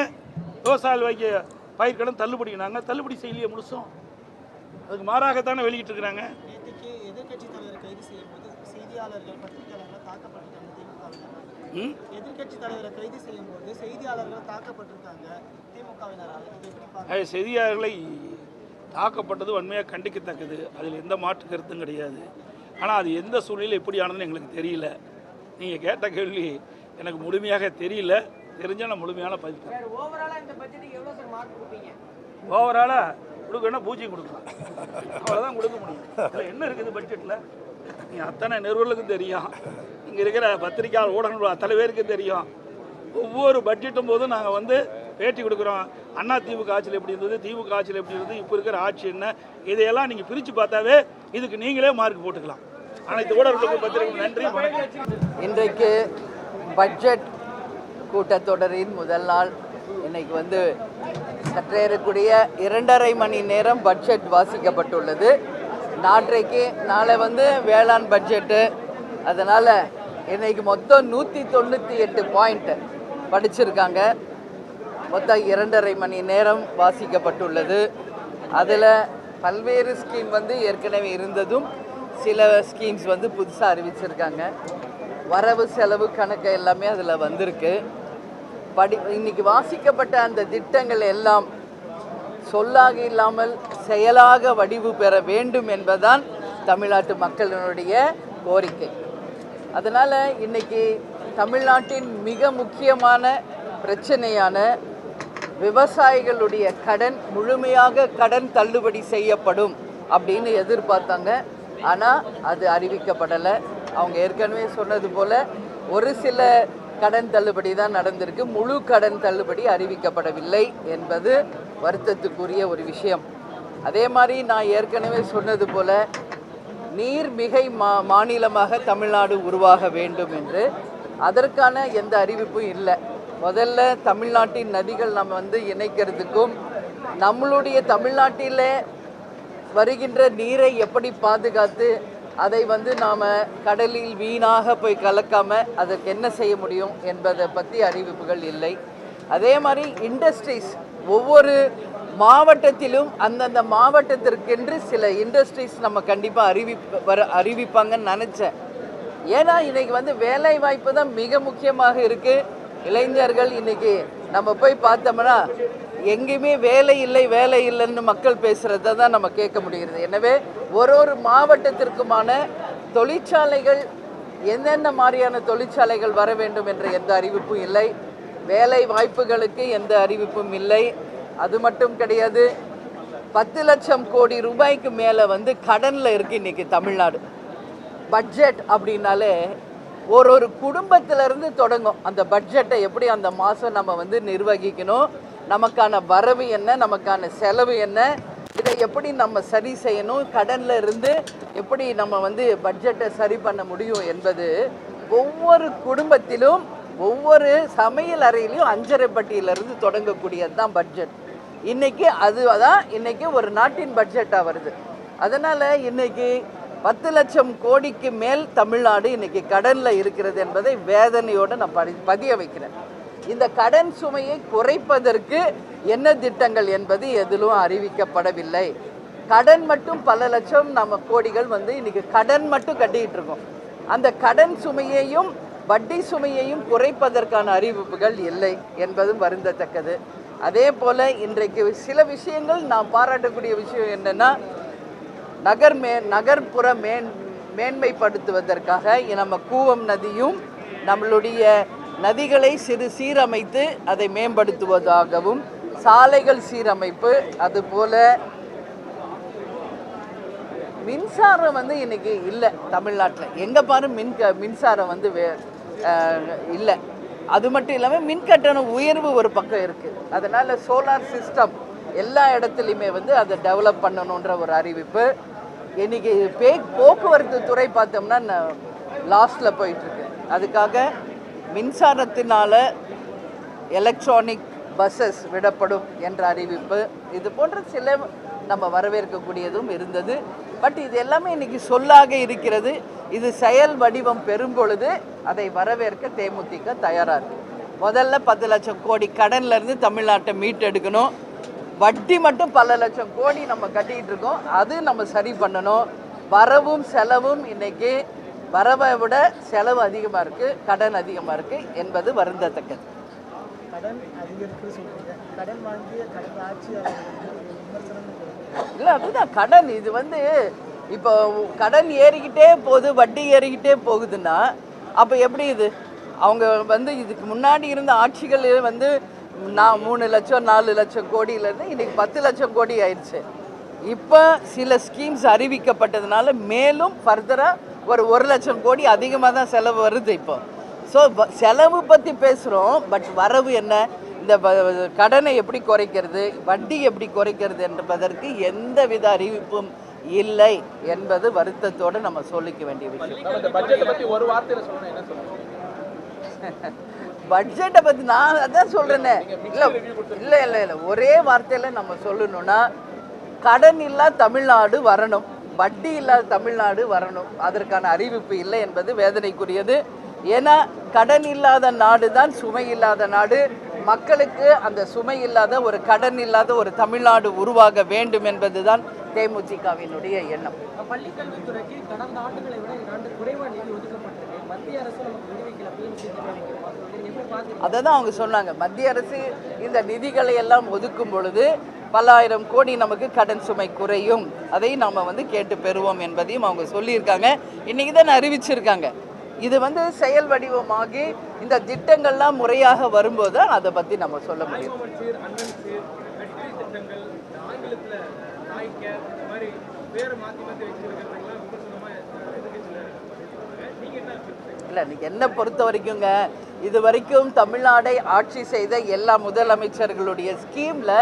விவசாயிகள் வைக்க பயிர்க்கடன் தள்ளுபடினாங்க. தள்ளுபடி செய்யலையே முழுசும். அதுக்கு மாறாகத்தானே வெளியிட்டு இருக்கிறாங்க. எதிர்கட்சி தலைவர் கைது செய்யும்போது செய்தியாளர்கள் பத்திரிகையாளர்கள் தாக்கப்பட்டிருக்காங்க. எதிர்கட்சி தலைவரை கைது செய்யும்போது செய்தியாளர்கள் தாக்கப்பட்டிருக்காங்க திமுகவினரால். செய்தியாளர்களை தாக்கப்பட்டது வன்மையாக கண்டிக்கத்தக்கது, அதில் எந்த மாற்று கருத்தும் கிடையாது. ஆனால் அது எந்த சூழ்நிலையில் எப்படியானதுன்னு எங்களுக்கு தெரியல. நீங்கள் கேட்ட கேள்வி எனக்கு முழுமையாக தெரியல, தெரிஞ்சால் நான் முழுமையான பதிவு. ஓவராலாக கொடுக்கணும்னா பூஜ்ஜியம் கொடுக்கலாம், அவ்வளோதான் கொடுக்க முடியும். அதில் என்ன இருக்குது பட்ஜெட்டில்? நீங்கள் அத்தனை நிறுவனங்களுக்கும் தெரியும், இங்கே இருக்கிற பத்திரிகையாளர் ஊடகங்கள் அத்தனை பேருக்கு தெரியும். ஒவ்வொரு பட்ஜெட்டும் போதும் நாங்கள் வந்து பேட்டி கொடுக்குறோம். அண்ணா திமுக ஆட்சியில் எப்படி இருந்தது, திமுக ஆட்சியில் எப்படி இருந்தது, இப்போ இருக்கிற ஆட்சி என்ன, இதையெல்லாம் நீங்கள் பிரித்து பார்த்தாவே இதுக்கு நீங்களே மார்க் போட்டுக்கலாம். அனைத்து ஊடகங்களுக்கு பத்திரிகை நன்றி, வணக்கம். இன்றைக்கு பட்ஜெட் கூட்டத்தொடரின் முதல் நாள். இன்னைக்கு வந்து சற்றேறக்கூடிய 2.5 மணி நேரம் பட்ஜெட் வாசிக்கப்பட்டுள்ளது. நாளை வந்து வேளாண் பட்ஜெட்டு, அதனால் இன்னைக்கு மொத்தம் 198 பாயிண்ட் படிச்சிருக்காங்க. மொத்தம் 2.5 மணி நேரம் வாசிக்கப்பட்டுள்ளது. அதில் பல்வேறு ஸ்கீம் வந்து ஏற்கனவே இருந்ததும் சில ஸ்கீம்ஸ் வந்து புதுசாக அறிவிச்சிருக்காங்க. வரவு செலவு கணக்கு எல்லாமே அதில் வந்திருக்கு. இன்னைக்கு வாசிக்கப்பட்ட அந்த திட்டங்கள் எல்லாம் சொல்லாக இல்லாமல் செயலாக வடிவு பெற வேண்டும் என்பதுதான் தமிழ்நாட்டு மக்களினுடைய கோரிக்கை. அதனால் இன்னைக்கு தமிழ்நாட்டின் மிக முக்கியமான பிரச்சனையான விவசாயிகளுடைய கடன் முழுமையாக கடன் தள்ளுபடி செய்யப்படும் அப்படின்னு எதிர்பார்த்தாங்க. ஆனால் அது அறிவிக்கப்படலை. அவங்க ஏற்கனவே சொன்னது போல் ஒரு சில கடன் தள்ளுபடி தான் நடந்திருக்கு, முழு கடன் தள்ளுபடி அறிவிக்கப்படவில்லை என்பது வருத்தத்துக்குரிய ஒரு விஷயம். அதே மாதிரி நான் ஏற்கனவே சொன்னது போல் நீர் மிகை மாநிலமாக தமிழ்நாடு உருவாக வேண்டும் என்று, அதற்கான எந்த அறிவிப்பும் இல்லை. முதல்ல தமிழ்நாட்டின் நதிகள் நம்ம வந்து இணைக்கிறதுக்கும் நம்மளுடைய தமிழ்நாட்டில் வருகின்ற நீரை எப்படி பாதுகாத்து அதை வந்து நாம் கடலில் வீணாக போய் கலக்காமல் அதற்கு என்ன செய்ய முடியும் என்பதை பற்றி அறிவிப்புகள் இல்லை. அதே மாதிரி இண்டஸ்ட்ரீஸ் ஒவ்வொரு மாவட்டத்திலும் அந்தந்த மாவட்டத்திற்கென்று சில இண்டஸ்ட்ரீஸ் நம்ம கண்டிப்பாக அறிவிப்பாங்கன்னு நினச்சேன். ஏன்னா இன்றைக்கி வந்து வேலை வாய்ப்பு தான் மிக முக்கியமாக இருக்குது. இளைஞர்கள் இன்றைக்கி நம்ம போய் பார்த்தோம்னா எங்கேயுமே வேலை இல்லைன்னு மக்கள் பேசுகிறத தான் நம்ம கேட்க முடிகிறது. எனவே ஒரு மாவட்டத்திற்குமான தொழிற்சாலைகள் எந்தெந்த மாதிரியான தொழிற்சாலைகள் வர வேண்டும் என்ற எந்த அறிவிப்பும் இல்லை. வேலை வாய்ப்புகளுக்கு எந்த அறிவிப்பும் இல்லை. அது மட்டும் கிடையாது, 10 லட்சம் கோடி ரூபாய்க்கு மேலே வந்து கடனில் இருக்குது இன்றைக்கி தமிழ்நாடு. பட்ஜெட் அப்படின்னாலே ஒரு குடும்பத்திலேருந்து தொடங்கும். அந்த பட்ஜெட்டை எப்படி அந்த மாதம் நம்ம வந்து நிர்வகிக்கணும், நமக்கான வரவு என்ன, நமக்கான செலவு என்ன, இதை எப்படி நம்ம சரி செய்யணும், கடனில் இருந்து எப்படி நம்ம வந்து பட்ஜெட்டை சரி பண்ண முடியும் என்பது ஒவ்வொரு குடும்பத்திலும் ஒவ்வொரு சமையல் அறையிலையும் 5.5 பட்டியிலிருந்து தொடங்கக்கூடியது தான் பட்ஜெட். இன்றைக்கி அதுதான் இன்றைக்கி ஒரு நாட்டின் பட்ஜெட்டாக வருது. அதனால் இன்றைக்கி 10 லட்சம் கோடிக்கு மேல் தமிழ்நாடு இன்றைக்கி கடனில் இருக்கிறது என்பதை வேதனையோடு நான் பதிய வைக்கிறேன். இந்த கடன் சுமையை குறைப்பதற்கு என்ன திட்டங்கள் என்பது எதிலும் அறிவிக்கப்படவில்லை. கடன் மட்டும் பல லட்சம் நம்ம கோடிகள் வந்து இன்றைக்கி கடன் மட்டும் கட்டிக்கிட்டு இருக்கோம். அந்த கடன் சுமையையும் வட்டி சுமையையும் குறைப்பதற்கான அறிவிப்புகள் இல்லை என்பதும் வருந்தத்தக்கது. அதே போல் இன்றைக்கு சில விஷயங்கள் நான் பாராட்டக்கூடிய விஷயம் என்னென்னா, நகர்ப்புற மேன்மைப்படுத்துவதற்காக நம்ம கூவம் நதியும் நம்மளுடைய நதிகளை சீரமைத்து அதை மேம்படுத்துவதாகவும், சாலைகள் சீரமைப்பு, அதுபோல் மின்சாரம் வந்து இன்றைக்கி இல்லை தமிழ்நாட்டில். எங்கே பாரு மின்சாரம் வந்து இல்லை. அது மட்டும் இல்லாமல் மின்கட்டண உயர்வு ஒரு பக்கம் இருக்குது. அதனால் சோலார் சிஸ்டம் எல்லா இடத்துலையுமே வந்து அதை டெவலப் பண்ணணுன்ற ஒரு அறிவிப்பு. இன்றைக்கி போக்குவரத்து துறை பார்த்தோம்னா லாஸ்ட்டில் போயிட்டுருக்கு. அதுக்காக மின்சாரத்தினால் எலக்ட்ரானிக் பஸ்ஸஸ் விடப்படும் என்ற அறிவிப்பு, இது போன்ற சில நம்ம வரவேற்கக்கூடியதும் இருந்தது. பட் இது எல்லாமே இன்றைக்கி சொல்லாக இருக்கிறது. இது செயல் வடிவம் பெறும் பொழுது அதை வரவேற்க தேமுதிக தயாராக இருக்குது. முதல்ல 10 லட்சம் கோடி கடன்லேருந்து தமிழ்நாட்டை மீட்டெடுக்கணும். வட்டி மட்டும் பல லட்சம் கோடி நம்ம கட்டிக்கிட்டு இருக்கோம், அது நம்ம சரி பண்ணணும். வரவும் செலவும் இன்றைக்கி வரவை விட செலவு அதிகமாக இருக்குது, கடன் அதிகமாக இருக்குது என்பது வருந்தத்தக்கது. கடன் அதிகரிப்பு சொல்கிறீங்க, கடன் வாங்கிய கடந்த ஆட்சியாளர்களுக்கு விமர்சனம் இல்லை அதுதான் கடன். இது வந்து இப்போ கடன் ஏறிக்கிட்டே போகுது, வட்டி ஏறிக்கிட்டே போகுதுன்னா அப்போ எப்படி இது? அவங்க வந்து இதுக்கு முன்னாடி இருந்த ஆட்சிகள் வந்து 3 லட்சம் 4 லட்சம் கோடியிலேருந்து இன்றைக்கி 10 லட்சம் கோடி ஆயிடுச்சு. இப்போ சில ஸ்கீம்ஸ் அறிவிக்கப்பட்டதுனால மேலும் ஃபர்தராக ஒரு 1 லட்சம் கோடி அதிகமாக தான் செலவு வருது இப்போ. ஸோ செலவு பற்றி பேசுகிறோம், பட் வரவு என்ன? இந்த கடனை எப்படி குறைக்கிறது, வட்டி எப்படி குறைக்கிறது என்பதற்கு எந்தவித அறிவிப்பும் இல்லை என்பது வருத்தத்தோடு நம்ம சொல்லிக்க வேண்டிய விஷயம். பட்ஜெட்டை பற்றி நான் அதான் சொல்கிறேனே. இல்லை இல்லை இல்லை ஒரே வார்த்தையில் நம்ம சொல்லணும்னா கடன் இல்லா தமிழ்நாடு வரணும், வட்டி இல்லாத தமிழ்நாடு வரணும். அதற்கான அறிவிப்பு இல்லை என்பது வேதனைக்குரியது. ஏன்னா கடன் இல்லாத நாடு தான் சுமை இல்லாத நாடு. மக்களுக்கு அந்த சுமை இல்லாத ஒரு கடன் இல்லாத ஒரு தமிழ்நாடு உருவாக வேண்டும் என்பதுதான் தேமுதிகவினுடைய எண்ணம். பள்ளிக்கல்வித்துறைக்கு கடந்த ஆண்டுகளை விட இந்த ஆண்டு குறைவாக நிதி ஒதுக்கப்பட்டது. மத்திய அரசு நமக்கு விடுவிக்கல. அதை தான் அவங்க சொன்னாங்க. மத்திய அரசு இந்த நிதிகளை எல்லாம் ஒதுக்கும் பொழுது பல ஆயிரம் கோடி நமக்கு கடன் சுமை குறையும், அதை நாம் வந்து கேட்டு பெறுவோம் என்பதையும் அவங்க சொல்லியிருக்காங்க. இன்றைக்கி தான் அறிவிச்சிருக்காங்க. இது வந்து செயல் வடிவமாகி இந்த திட்டங்கள்லாம் முறையாக வரும்போது அதை பற்றி நம்ம சொல்ல முடியும். இல்லை இன்னைக்கு என்ன பொறுத்த வரைக்குங்க, இது வரைக்கும் தமிழ்நாடை ஆட்சி செய்த எல்லா முதலமைச்சர்களுடைய ஸ்கீமில்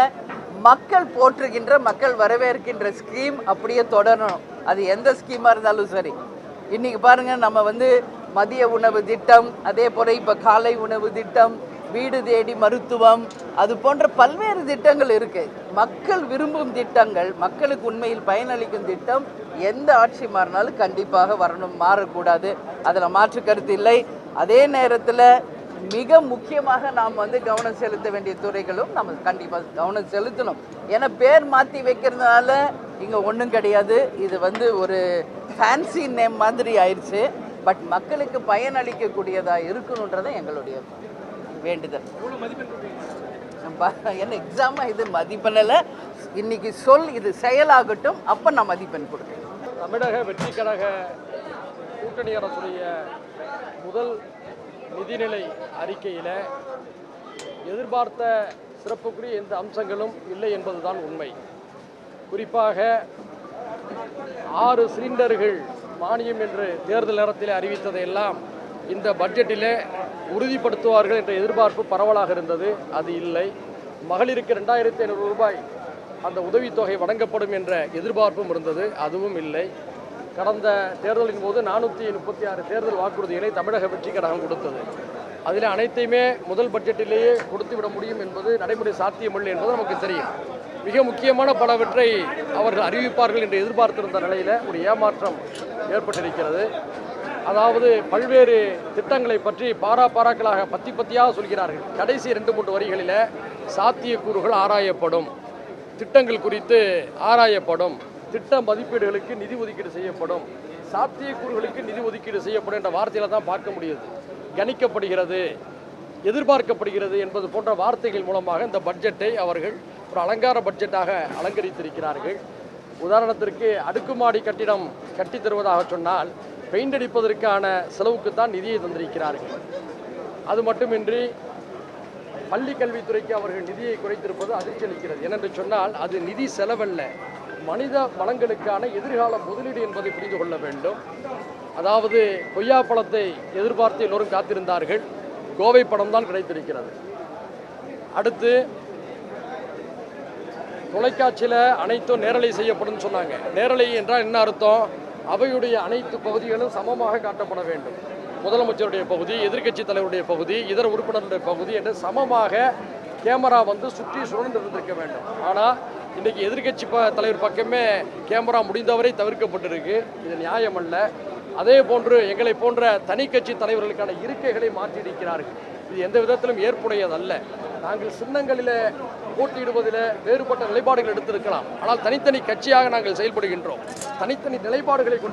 மக்கள் போற்றுகின்ற மக்கள் வரவேற்கின்ற ஸ்கீம் அப்படியே தொடரணும். அது எந்த ஸ்கீமாக இருந்தாலும் சரி. இன்றைக்கி பாருங்கள், நம்ம வந்து மதிய உணவு திட்டம், அதே போல் இப்போ காலை உணவு திட்டம், வீடு தேடி மருத்துவம், அது போன்ற பல்வேறு திட்டங்கள் இருக்குது. மக்கள் விரும்பும் திட்டங்கள், மக்களுக்கு உண்மையில் பயனளிக்கும் திட்டம் எந்த ஆட்சி மாறினாலும் கண்டிப்பாக வரணும், மாறக்கூடாது. அதில் மாற்று கருத்து இல்லை. அதே நேரத்தில் மிக முக்கியமாக நாம் வந்து கவனம் செலுத்த வேண்டிய துறைகளும் நம்ம கண்டிப்பாக கவனம் செலுத்தணும். ஏன்னா பேர் மாற்றி வைக்கிறதுனால இங்கே ஒன்றும் கிடையாது. இது வந்து ஒரு ஃபேன்சி நேம் மாதிரி ஆயிடுச்சு. பட் மக்களுக்கு பயனளிக்கக்கூடியதாக இருக்கணுன்றதை எங்களுடைய வேண்டுதல். என்ன எக்ஸாமாக இது மதிப்பெண்ணில் இன்னைக்கு சொல், இது செயலாகட்டும், அப்போ நான் மதிப்பெண் கொடுப்பேன். தமிழக வெற்றி கழக கூட்டணி அரசுடைய முதல் நிதிநிலை அறிக்கையில் எதிர்பார்த்த சிறப்புக்குரிய எந்த அம்சங்களும் இல்லை என்பதுதான் உண்மை. குறிப்பாக 6 சிலிண்டர்கள் மானியம் என்று தேர்தல் நேரத்தில் அறிவித்ததையெல்லாம் இந்த பட்ஜெட்டிலே உறுதிப்படுத்துவார்கள் என்ற எதிர்பார்ப்பு பரவலாக இருந்தது. அது இல்லை. மகளிருக்கு 2500 ரூபாய் அந்த உதவித்தொகை வழங்கப்படும் என்ற எதிர்பார்ப்பும் இருந்தது. அதுவும் இல்லை. கடந்த தேர்தலின் போது 436 தேர்தல் வாக்குறுதிகளை தமிழக வெற்றி கழகம் கொடுத்தது. அதில் அனைத்தையுமே முதல் பட்ஜெட்டிலேயே கொடுத்துவிட முடியும் என்பது நடைமுறை சாத்தியமில்லை என்பது நமக்கு தெரியும். மிக முக்கியமான பலவற்றை அவர்கள் அறிவிப்பார்கள் என்று எதிர்பார்த்திருந்த நிலையில் ஒரு ஏமாற்றம் ஏற்பட்டிருக்கிறது. அதாவது பல்வேறு திட்டங்களை பற்றி பாராக்களாக பத்தியாக சொல்கிறார்கள். கடைசி 2-3 வரிகளில் சாத்தியக்கூறுகள் ஆராயப்படும், திட்டங்கள் குறித்து ஆராயப்படும், திட்ட மதிப்பீடுகளுக்கு நிதி ஒதுக்கீடு செய்யப்படும், சாத்தியக்கூறுகளுக்கு நிதி ஒதுக்கீடு செய்யப்படும் என்ற வார்த்தையில் தான் பார்க்க முடியுது. கணிக்கப்படுகிறது, எதிர்பார்க்கப்படுகிறது என்பது போன்ற வார்த்தைகள் மூலமாக இந்த பட்ஜெட்டை அவர்கள் ஒரு அலங்கார பட்ஜெட்டாக அலங்கரித்திருக்கிறார்கள். உதாரணத்திற்கு அடுக்குமாடி கட்டிடம் கட்டித் தருவதாக சொன்னால் பெயிண்ட் அடிப்பதற்கான செலவுக்குத்தான் நிதியை தந்திருக்கிறார்கள். அது மட்டுமின்றி பள்ளி கல்வித்துறைக்கு அவர்கள் நிதியை குறைத்திருப்பது அதிர்ச்சி அளிக்கிறது. ஏனென்று சொன்னால் அது நிதி செலவல்ல, மனித வளங்களுக்கான எதிர்கால முதலீடு என்பதை புரிந்து கொள்ள வேண்டும். அதாவது கொய்யா பழத்தை எதிர்பார்த்து எல்லோரும் காத்திருந்தார்கள். கோவை படம் தான் கிடைத்திருக்கிறது. அடுத்து தொலைக்காட்சியில் அனைத்தும் நேரலை செய்யப்படும் சொன்னாங்க. நேரலை என்றால் என்ன அர்த்தம்? அவையுடைய அனைத்து பகுதிகளும் சமமாக காட்டப்பட வேண்டும். முதலமைச்சருடைய பகுதி, எதிர்க்கட்சி தலைவருடைய பகுதி, இதர உறுப்பினருடைய பகுதி என்று சமமாக கேமரா வந்து சுற்றி சுழன்று இருந்திருக்க வேண்டும். ஆனால் இன்றைக்கி எதிர்க்கட்சி தலைவர் பக்கமே கேமரா முடிந்தவரை தவிர்க்கப்பட்டிருக்கு. இது நியாயமல்ல. அதே போன்று எங்களை போன்ற தனி கட்சி தலைவர்களுக்கான இருக்கைகளை மாற்றியிருக்கிறார்கள். இது எந்த விதத்திலும் ஏற்புடையதல்ல. நாங்கள் சின்னங்களில் போட்டியிடுவதில் வேறுபட்ட நிலைப்பாடுகள் எடுத்திருக்கலாம். ஆனால் தனித்தனி கட்சியாக நாங்கள் செயல்படுகின்றோம். தனித்தனி நிலைப்பாடுகளை